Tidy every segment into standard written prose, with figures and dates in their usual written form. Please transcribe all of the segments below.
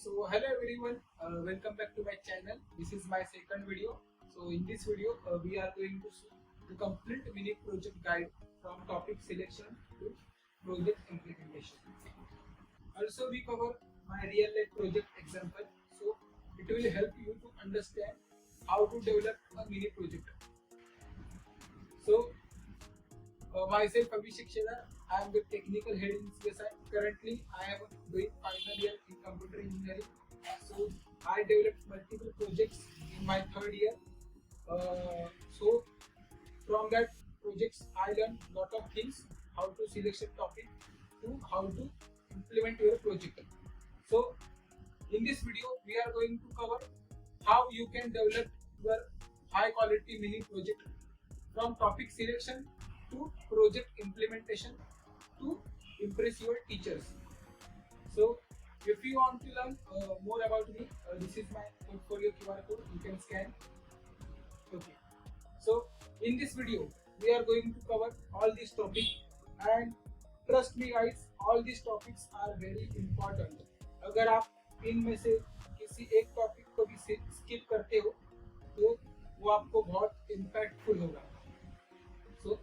So hello everyone, welcome back to my channel. This is my second video. So in this video, we are going to see the complete mini project guide from topic selection to project implementation. Also, we cover my real life project example. So it will help you to understand how to develop a mini project. So myself Abhishek Shelar, I am the technical head in CSI. Currently, I am doing final year in computer engineering. So I developed multiple projects in my third year. So from that projects, I learned lot of things: how to select a topic, to how to implement your project. So in this video, we are going to cover how you can develop your high quality mini project from topic selection to project implementation to impress your teachers. So if you want to learn more about me, this is my portfolio QR code. You can scan. Okay. So in this video, we are going to cover all these topics, and trust me guys, all these topics are very important. अगर आप इनमें से किसी एक topic को भी skip करते हो तो वो आपको बहुत इम्पैक्टफुल होगा. सो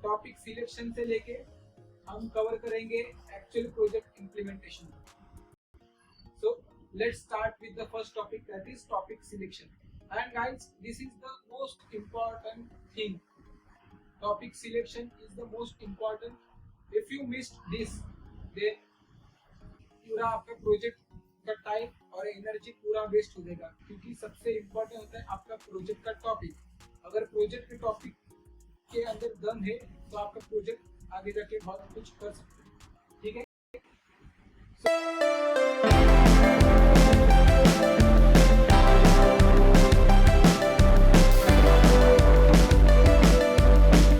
टॉपिक सिलेक्शन से लेके हम कवर करेंगे actual project implementation. So let's start with the first topic, that is topic selection. And guys, this is the most important thing. Topic selection is the most important. If you missed this, then पूरा आपका project का time और energy पूरा waste हो जाएगा, क्योंकि सबसे important होता है आपका प्रोजेक्ट का टॉपिक. अगर प्रोजेक्ट के टॉपिक के अंदर दम है तो आपका प्रोजेक्ट आगे जाके बहुत कुछ कर सकते हैं. ठीक है.